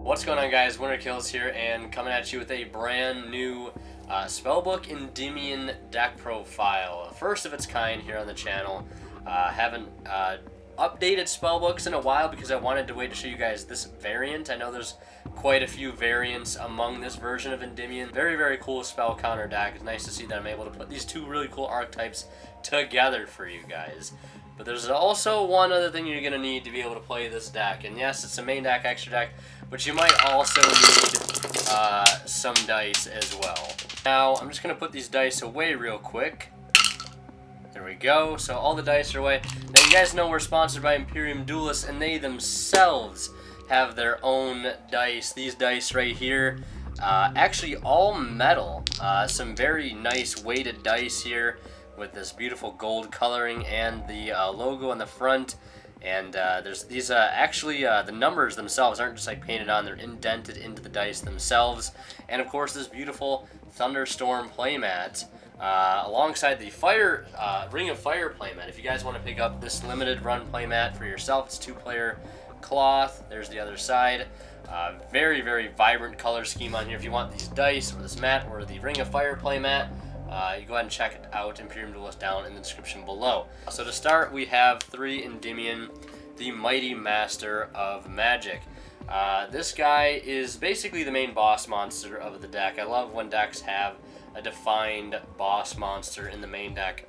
What's going on, guys? Winter Kills here, and coming at you with a brand new Spellbook Endymion deck profile. First of its kind here on the channel. Haven't updated Spellbooks in a while because I wanted to wait to show you guys this variant. I know there's quite a few variants among this version of Endymion. Very, very cool spell counter deck. It's nice to see that I'm able to put these two really cool archetypes together for you guys. But there's also one other thing you're going to need to be able to play this deck. And yes, it's a main deck, extra deck, but you might also need some dice as well. Now, I'm just going to put these dice away real quick. There we go. So all the dice are away. Now, you guys know we're sponsored by Imperium Duelists, and they themselves have their own dice. These dice right here, actually all metal. Some very nice weighted dice here, with this beautiful gold coloring and the logo on the front. And there's these actually the numbers themselves aren't just like painted on, they're indented into the dice themselves. And of course this beautiful Thunderstorm playmat alongside the Ring of Fire playmat. If you guys want to pick up this limited run playmat for yourself, it's 2-player cloth. There's the other side. Very, very vibrant color scheme on here. If you want these dice or this mat or the Ring of Fire playmat, you go ahead and check it out, Imperium Duelist, down in the description below. So to start, we have 3 Endymion, the Mighty Master of Magic. This guy is basically the main boss monster of the deck. I love when decks have a defined boss monster in the main deck.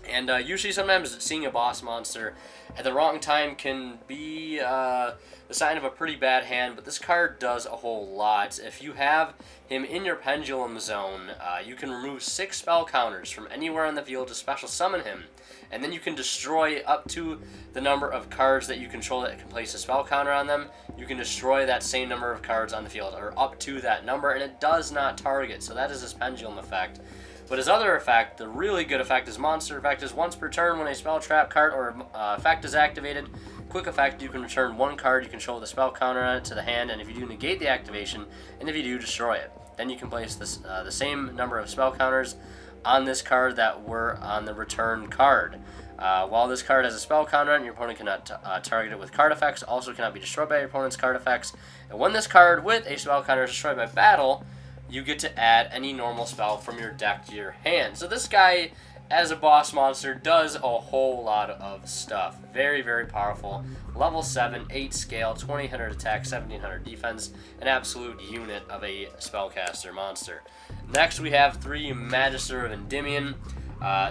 And usually sometimes seeing a boss monster at the wrong time can be the sign of a pretty bad hand, but this card does a whole lot. If you have him in your Pendulum Zone, you can remove 6 spell counters from anywhere on the field to special summon him. And then you can destroy up to the number of cards that you control that can place a spell counter on them. You can destroy that same number of cards on the field, or up to that number, and it does not target. So that is his Pendulum effect. But his other effect, the really good effect, his monster effect, is once per turn when a spell trap card or effect is activated, quick effect, you can return 1 card you control with a spell counter on it to the hand, and if you do, negate the activation, and if you do, destroy it. Then you can place this, the same number of spell counters on this card that were on the return card. While this card has a spell counter on it, your opponent cannot target it with card effects, also cannot be destroyed by your opponent's card effects. And when this card with a spell counter is destroyed by battle, you get to add any normal spell from your deck to your hand. So this guy, as a boss monster, does a whole lot of stuff. Very, very powerful. Level 7, 8 scale, 2000 attack, 1700 defense. An absolute unit of a spellcaster monster. Next we have 3 Magister of Endymion.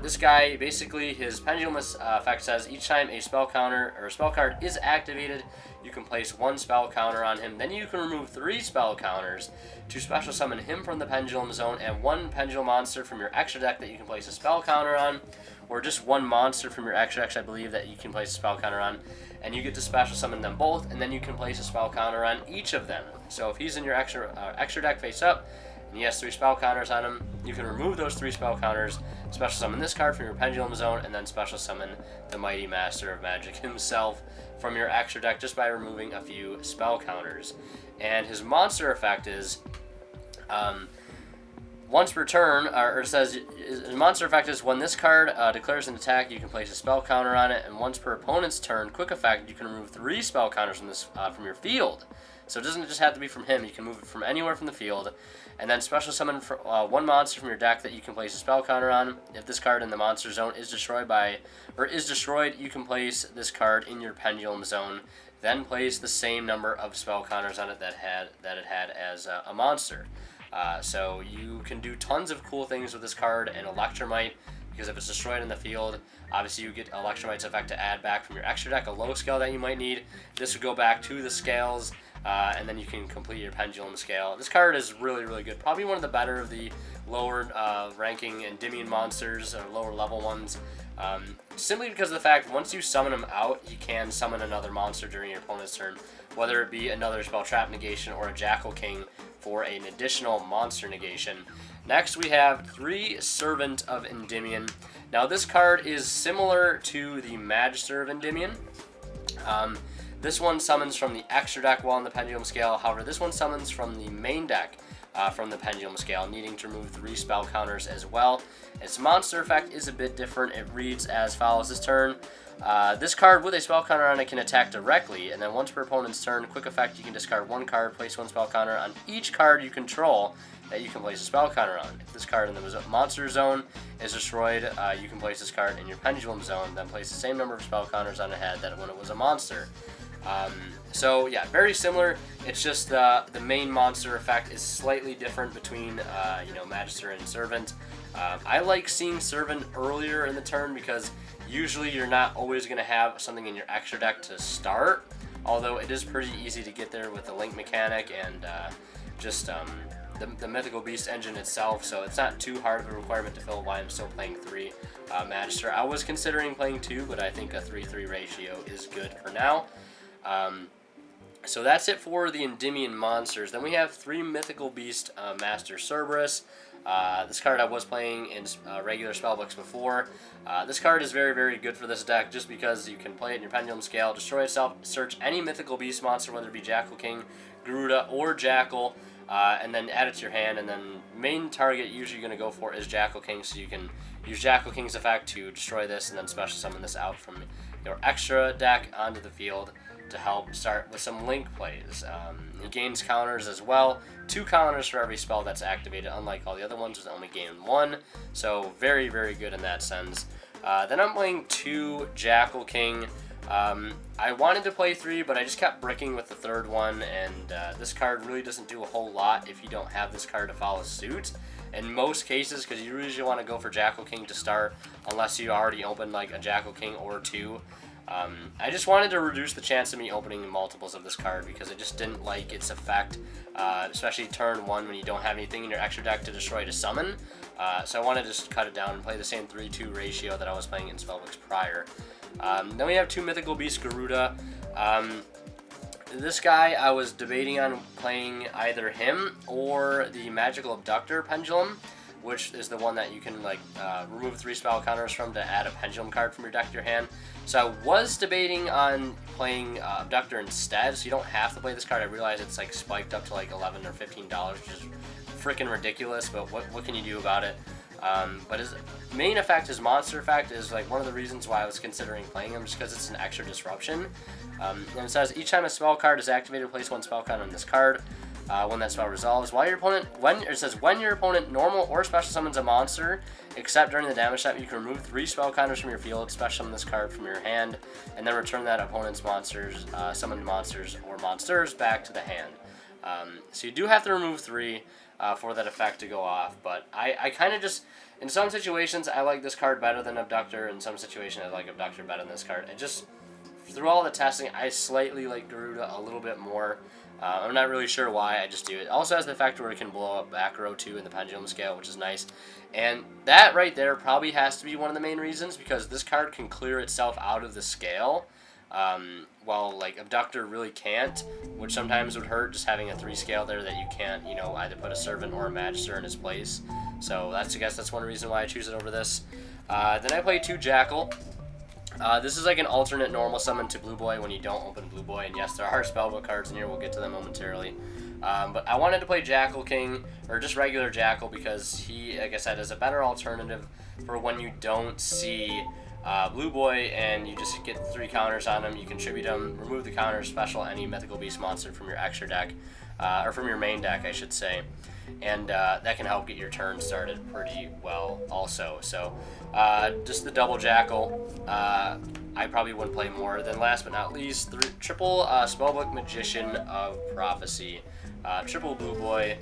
This guy, basically, his Pendulum effect says each time a spell counter or a spell card is activated, you can place 1 spell counter on him. Then you can remove 3 spell counters to special summon him from the Pendulum Zone, and 1 Pendulum monster from your extra deck that you can place a spell counter on, or just 1 monster from your extra deck, I believe, that you can place a spell counter on, and you get to special summon them both, and then you can place a spell counter on each of them. So if he's in your extra deck face up, and he has 3 spell counters on him, you can remove those 3 spell counters, special summon this card from your Pendulum Zone, and then special summon the Mighty Master of Magic himself from your extra deck just by removing a few spell counters. And his monster effect is, once per turn, or it says, his monster effect is when this card declares an attack, you can place a spell counter on it, and once per opponent's turn, quick effect, you can remove 3 spell counters from this from your field. So it doesn't just have to be from him, you can move it from anywhere from the field, and then special summon for, 1 monster from your deck that you can place a spell counter on. If this card in the monster zone is destroyed, you can place this card in your Pendulum Zone, then place the same number of spell counters on it that it had as a monster. So you can do tons of cool things with this card, and Electromite, because if it's destroyed in the field, obviously you get Electromite's effect to add back from your extra deck, a low scale that you might need. This would go back to the scales, and then you can complete your Pendulum scale. This card is really, really good. Probably one of the better of the lower ranking Endymion monsters, or lower level ones. Simply because of the fact, once you summon him out, he can summon another monster during your opponent's turn, whether it be another spell trap negation or a Jackal King for an additional monster negation. Next we have 3 Servant of Endymion. Now this card is similar to the Magister of Endymion. This one summons from the extra deck while in the Pendulum scale. However, this one summons from the main deck from the pendulum scale, needing to remove 3 spell counters as well. Its monster effect is a bit different. It reads as follows this turn. This card with a spell counter on it can attack directly, and then once per opponent's turn, quick effect, you can discard 1 card, place 1 spell counter on each card you control that you can place a spell counter on. If this card in the monster zone is destroyed, you can place this card in your pendulum zone, then place the same number of spell counters on it had that when it was a monster. So yeah, very similar. It's just the main monster effect is slightly different between Magister and Servant. I like seeing Servant earlier in the turn because usually you're not always going to have something in your extra deck to start, although it is pretty easy to get there with the link mechanic and the Mythical Beast engine itself, so it's not too hard of a requirement to fill why I'm still playing 3 Magister. I was considering playing 2, but I think a 3-3 ratio is good for now. So that's it for the Endymion monsters. Then we have 3 Mythical Beast Master Cerberus. This card I was playing in regular spellbooks before. This card is very, very good for this deck just because you can play it in your pendulum scale, destroy itself, search any Mythical Beast monster, whether it be Jackal King, Garuda, or Jackal, and then add it to your hand, and then main target usually you're going to go for is Jackal King, so you can use Jackal King's effect to destroy this and then special summon this out from your extra deck onto the field to help start with some link plays. He gains counters as well, 2 counters for every spell that's activated, unlike all the other ones, which only gain 1, so very, very good in that sense. Then I'm playing 2 Jackal King. I wanted to play 3, but I just kept bricking with the 3rd one, and this card really doesn't do a whole lot if you don't have this card to follow suit. In most cases, because you usually want to go for Jackal King to start, unless you already opened like a Jackal King or 2. I just wanted to reduce the chance of me opening multiples of this card because I just didn't like its effect, especially turn 1 when you don't have anything in your extra deck to destroy to summon. So I wanted to just cut it down and play the same 3-2 ratio that I was playing in spellbooks prior. Then we have 2 Mythical Beast Garuda. This guy, I was debating on playing either him or the Magical Abductor Pendulum, which is the one that you can remove 3 spell counters from to add a pendulum card from your deck to your hand. So I was debating on playing Abductor instead, so you don't have to play this card. I realize it's spiked up to $11 or $15, which is freaking ridiculous, but what can you do about it? But his main effect, his monster effect, is one of the reasons why I was considering playing him, just because it's an extra disruption. And it says each time a spell card is activated, place 1 spell counter on this card. When that spell resolves, when your opponent normal or special summons a monster, except during the damage step, you can remove 3 spell counters from your field, special summon this card from your hand, and then return that opponent's summoned monsters or monsters back to the hand. So you do have to remove 3 for that effect to go off, but I kind of just, in some situations, I like this card better than Abductor. In some situations, I like Abductor better than this card. It just, through all the testing, I slightly like Garuda a little bit more. I'm not really sure why, I just do it. It also has the effect where it can blow up back row 2 in the pendulum scale, which is nice. And that right there probably has to be one of the main reasons, because this card can clear itself out of the scale, while Abductor really can't, which sometimes would hurt, just having a 3 scale there that you can't, either put a Servant or a Magister in its place. So I guess that's one reason why I choose it over this. Then I play 2 Jackal. This is an alternate normal summon to Blue Boy when you don't open Blue Boy, and yes, there are spellbook cards in here, we'll get to them momentarily. But I wanted to play Jackal King, or just regular Jackal, because he, like I said, is a better alternative for when you don't see Blue Boy and you just get 3 counters on him. You contribute them, remove the counters, special any Mythical Beast monster from your extra deck, or from your main deck, I should say. And that can help get your turn started pretty well also. So just the double Jackal, I probably wouldn't play more. Then last but not least, triple Spellbook Magician of Prophecy. Triple Blue Boy.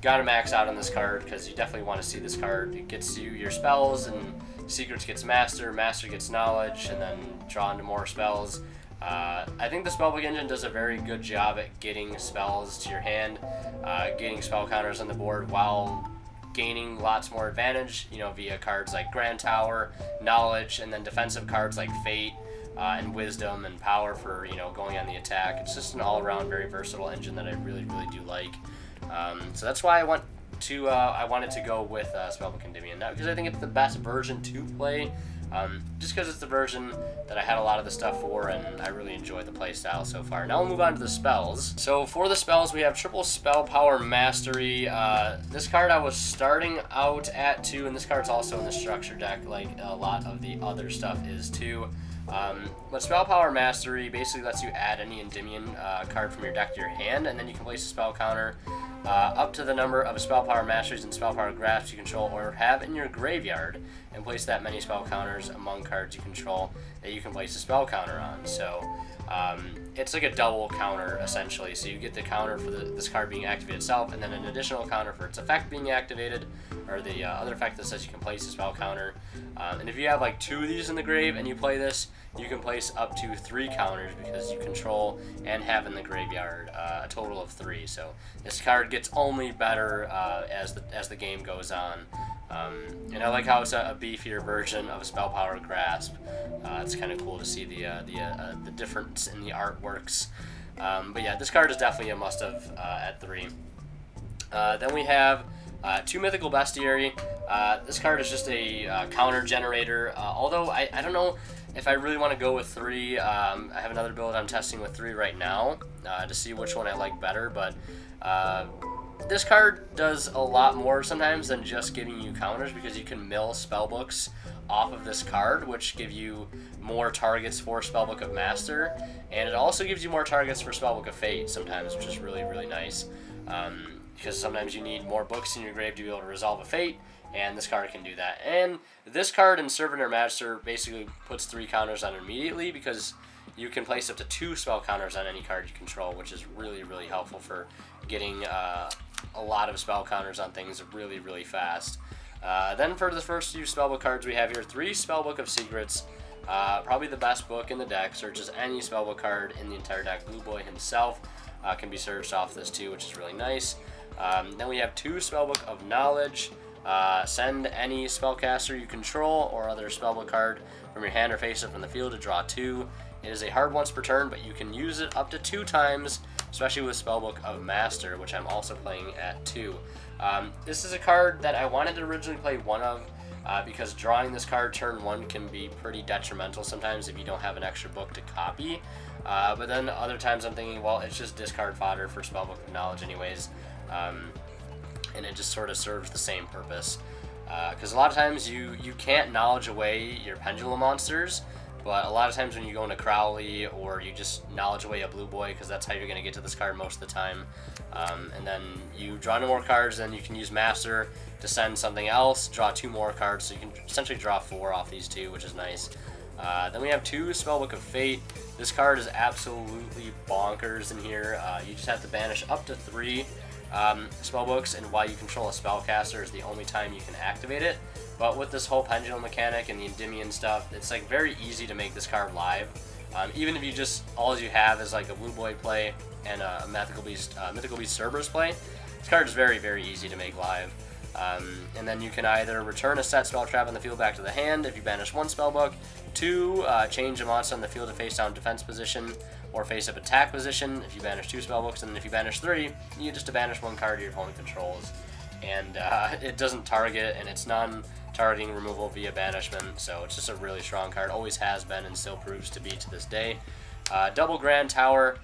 Gotta max out on this card because you definitely want to see this card. It gets you your spells, and Secrets gets Master, Master gets Knowledge, and then draw into more spells. I think the Spellbook engine does a very good job at getting spells to your hand, getting spell counters on the board while gaining lots more advantage, via cards like Grand Tower, Knowledge, and then defensive cards like Fate, and Wisdom and Power for, going on the attack. It's just an all-around very versatile engine that I really, really do like. So that's why I went I wanted to go with Spellbook Endymion, not because I think it's the best version to play, just because it's the version that I had a lot of the stuff for, and I really enjoyed the playstyle so far. Now we'll move on to the spells. So for the spells, we have triple spell power mastery. This card I was starting out at 2, and this card's also in the structure deck, like a lot of the other stuff is too. But Spell Power Mastery basically lets you add any Endymion card from your deck to your hand, and then you can place a spell counter up to the number of Spell Power Masteries and Spell Power Grasps you control or have in your graveyard, and place that many spell counters among cards you control that you can place a spell counter on. So it's like a double counter essentially. So you get the counter for this card being activated itself, and then an additional counter for its effect being activated, or the other effect that says you can place a spell counter. And if you have like 2 of these in the grave and you play this, you can place up to 3 counters because you control and have in the graveyard a total of 3. So this card gets only better as the game goes on. And I like how it's a beefier version of a Spell Power Grasp. It's kind of cool to see the difference in the artworks. But yeah, this card is definitely a must-have at 3. Then we have 2 Mythical Bestiary. This card is just a counter generator, although I don't know if I really want to go with 3. I have another build I'm testing with 3 right now to see which one I like better, but this card does a lot more sometimes than just giving you counters, because you can mill spellbooks off of this card, which give you more targets for Spellbook of Master, and it also gives you more targets for Spellbook of Fate sometimes, which is really, really nice, because sometimes you need more books in your grave to be able to resolve a Fate, and this card can do that. And this card in Servitor Magister basically puts 3 counters on immediately, because you can place up to 2 spell counters on any card you control, which is really, really helpful for getting a lot of spell counters on things really, really fast. Then for the first few spellbook cards we have here, 3 Spellbook of Secrets. Probably the best book in the deck. Searches any spellbook card in the entire deck. Blue Boy himself can be searched off this too, which is really nice. Then we have 2 Spellbook of Knowledge. Send any spellcaster you control or other spellbook card from your hand or face up from the field to draw 2. It is a hard once per turn, but you can use it up to 2 times, especially with Spellbook of Master, which I'm also playing at 2. This is a card that I wanted to originally play 1 of, because drawing this card turn 1 can be pretty detrimental sometimes if you don't have an extra book to copy. But then other times I'm thinking, well, it's just discard fodder for Spellbook of Knowledge anyways, and it just sort of serves the same purpose. Because a lot of times you can't knowledge away your pendulum monsters, but a lot of times when you go into Crowley, or you just knowledge away a Blue Boy, because that's how you're going to get to this card most of the time, and then you draw no more cards, then you can use Master to send something else, draw 2 more cards, so you can essentially draw 4 off these 2, which is nice. Then we have 2 Spellbook of Fate. This card is absolutely bonkers in here. You just have to banish up to 3 spellbooks, and while you control a spellcaster is the only time you can activate it. But with this whole pendulum mechanic and the Endymion stuff, it's like very easy to make this card live. Even if you just, all you have is like a Blue Boy play and a Mythical Beast Cerberus play, this card is very, very easy to make live. And then you can either return a set spell trap on the field back to the hand if you banish 1 spellbook, 2, change a monster on the field to face down defense position or face up attack position if you banish 2 spellbooks, and then if you banish 3, you just to banish 1 card your opponent controls. And it doesn't target, and it's non-targeting removal via banishment, so it's just a really strong card. Always has been and still proves to be to this day. Double Grand Tower.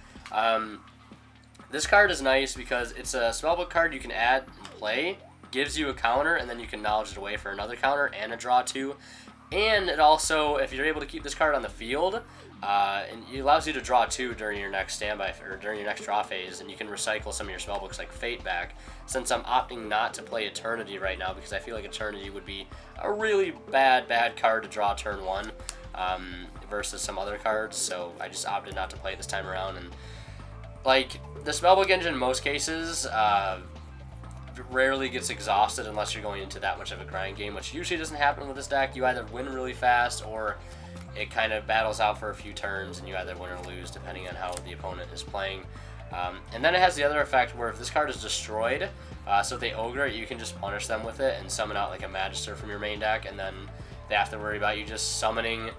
This card is nice because it's a spellbook card you can add and play, gives you a counter, and then you can knowledge it away for another counter and a draw 2. And it also, if you're able to keep this card on the field, and it allows you to draw 2 during your next standby or during your next draw phase, and you can recycle some of your spellbooks like Fate back. Since I'm opting not to play Eternity right now because I feel like Eternity would be a really bad card to draw turn 1 versus some other cards, so I just opted not to play it this time around. And like the spellbook engine in most cases rarely gets exhausted unless you're going into that much of a grind game, which usually doesn't happen with this deck. You either win really fast or it kind of battles out for a few turns and you either win or lose depending on how the opponent is playing. And then it has the other effect where if this card is destroyed, so if they ogre it, you can just punish them with it and summon out like a Magister from your main deck, and then they have to worry about you just summoning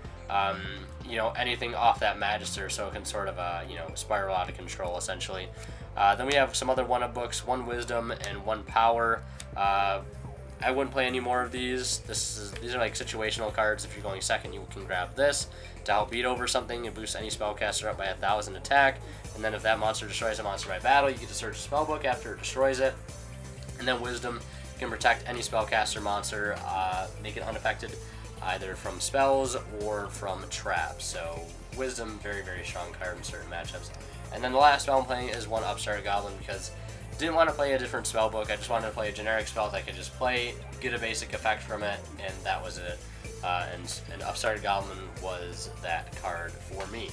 anything off that Magister, so it can sort of spiral out of control essentially. Then we have some other 1-of books, 1 Wisdom and 1 Power. I wouldn't play any more of these. These are like situational cards. If you're going second, you can grab this to help beat over something and boost any spellcaster up by 1,000 attack. And then if that monster destroys a monster by battle, you get to search the spellbook after it destroys it. And then Wisdom can protect any spellcaster monster, make it unaffected either from spells or from traps. So Wisdom, very, very strong card in certain matchups. And then the last spell I'm playing is one Upstart Goblin because I didn't want to play a different spellbook. I just wanted to play a generic spell that I could just play, get a basic effect from it, and that was it. And Upstart Goblin was that card for me.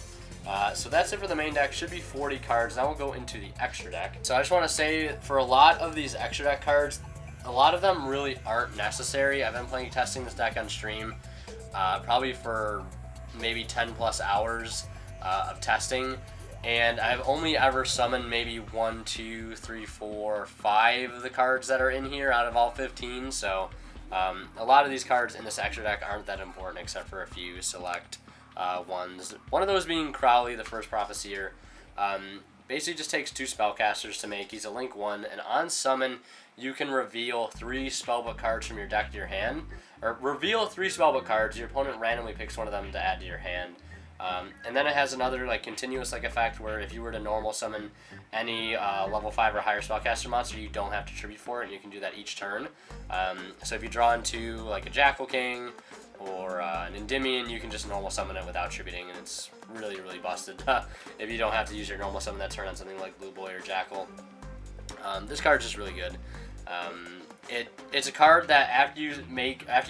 So that's it for the main deck. Should be 40 cards. Now we'll go into the extra deck. So I just want to say, for a lot of these extra deck cards, a lot of them really aren't necessary. I've been testing this deck on stream, probably for maybe 10 plus hours of testing, and I've only ever summoned maybe 1, 2, 3, 4, 5 of the cards that are in here out of all 15. So a lot of these cards in this extra deck aren't that important except for a few select ones. One of those being Crowley, the first Prophecyr. Basically just takes 2 spellcasters to make. He's a link 1, and on summon you can reveal 3 spellbook cards from your deck to your hand, or reveal 3 spellbook cards. Your opponent randomly picks one of them to add to your hand. And then it has another like continuous like effect where if you were to normal summon any level 5 or higher spellcaster monster, you don't have to tribute for it, and you can do that each turn. So if you draw into like a Jackal King or an Endymion, you can just normal summon it without tributing, and it's really, really busted if you don't have to use your normal summon that turn on something like Blue Boy or Jackal. This card's just really good. It's a card that after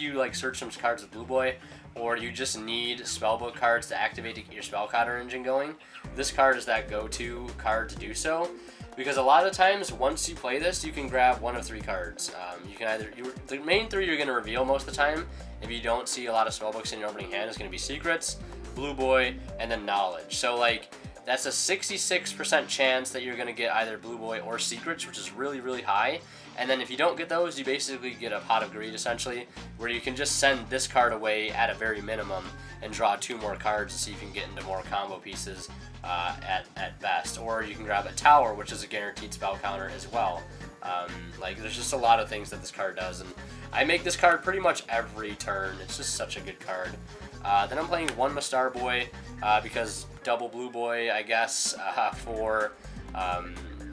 you like search some cards with Blue Boy, or you just need spellbook cards to activate to get your spell counter engine going, this card is that go-to card to do so. Because a lot of times, once you play this, you can grab one of 3 cards. You can either the main 3 you're going to reveal most of the time. If you don't see a lot of spellbooks in your opening hand, is going to be Secrets, Blue Boy, and then Knowledge. So like that's a 66% chance that you're going to get either Blue Boy or Secrets, which is really, really high. And then if you don't get those, you basically get a Pot of Greed, essentially, where you can just send this card away at a very minimum and draw 2 more cards to see if you can get into more combo pieces at best. Or you can grab a Tower, which is a guaranteed spell counter as well. Like, there's just a lot of things that this card does, and I make this card pretty much every turn. It's just such a good card. Then I'm playing 1 Mastar Boy, because double Blue Boy, I guess, for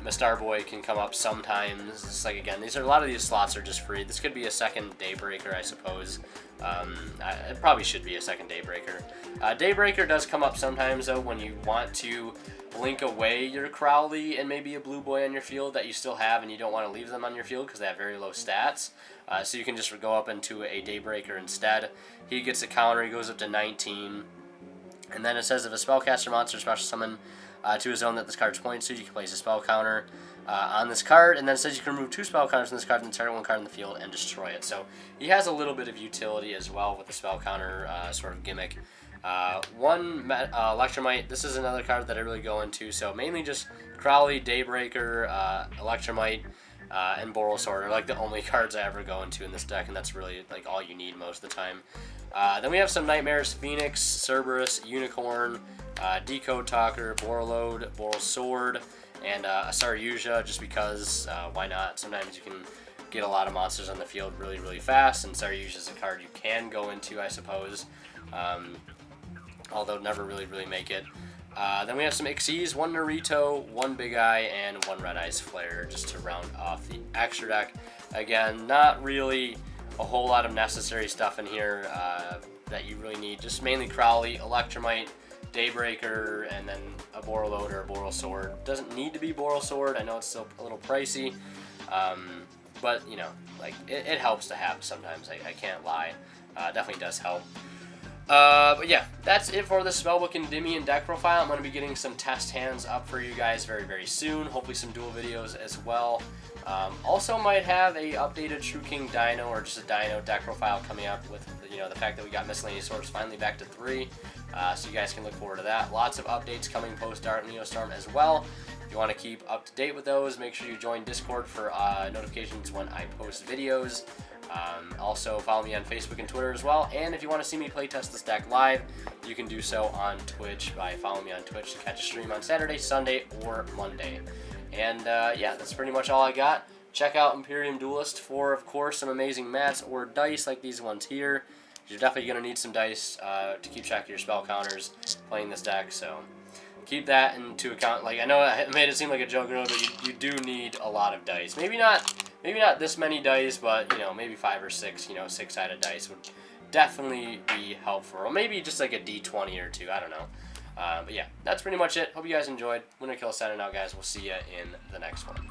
Mastar Boy can come up sometimes. It's like, again, a lot of these slots are just free. This could be a second Daybreaker, I suppose. It probably should be a second Daybreaker. Daybreaker does come up sometimes, though, when you want to blink away your Crowley and maybe a Blue Boy on your field that you still have, and you don't want to leave them on your field because they have very low stats. So you can just go up into a Daybreaker instead. He gets a counter. He goes up to 19. And then it says if a spellcaster monster special summon to a zone that this card's points to, you can place a spell counter on this card. And then it says you can remove 2 spell counters from this card and target 1 card in the field and destroy it. So he has a little bit of utility as well with the spell counter sort of gimmick. 1 Electromite. This is another card that I really go into. So mainly just Crowley, Daybreaker, Electromite, and Borrelsword are like the only cards I ever go into in this deck, and that's really like all you need most of the time. Then we have some Nightmares, Phoenix, Cerberus, Unicorn, Decode Talker, Borreload, Borrelsword, and a Saryuja, just because, why not? Sometimes you can get a lot of monsters on the field really, really fast, and Saryuja is a card you can go into, I suppose, although never really make it. Then we have some Xyz, 1 Naruto, 1 Big Eye, and 1 Red Eyes Flare, just to round off the extra deck. Again, not really a whole lot of necessary stuff in here that you really need. Just mainly Crowley, Electromite, Daybreaker, and then a Borreload or a Borrelsword. Doesn't need to be Borrelsword. I know it's still a little pricey, but you know, like it helps to have sometimes. I can't lie. Definitely does help. But yeah, that's it for the Spellbook Endymion deck profile. I'm going to be getting some test hands up for you guys very soon. Hopefully some duel videos as well. Also might have a updated True King Dino or just a Dino deck profile coming up with, you know, the fact that we got Miscellaneous Swords finally back to 3. So you guys can look forward to that. Lots of updates coming post Dark Neostorm as well. If you want to keep up to date with those, make sure you join Discord for notifications when I post videos. Also follow me on Facebook and Twitter as well, and if you want to see me playtest this deck live, you can do so on Twitch by following me on Twitch to catch a stream on Saturday, Sunday, or Monday. And yeah, that's pretty much all I got. check out Imperium Duelist for, of course, some amazing mats or dice like these ones here. You're definitely going to need some dice to keep track of your spell counters playing this deck, so keep that into account. Like, I know I made it seem like a joke earlier, but you do need a lot of dice. Maybe not this many dice, but, you know, maybe 5 or 6, you know, 6-sided dice would definitely be helpful. Or maybe just like a D20 or 2, I don't know. But yeah, that's pretty much it. Hope you guys enjoyed. Winter Kill signing out, guys. We'll see you in the next one.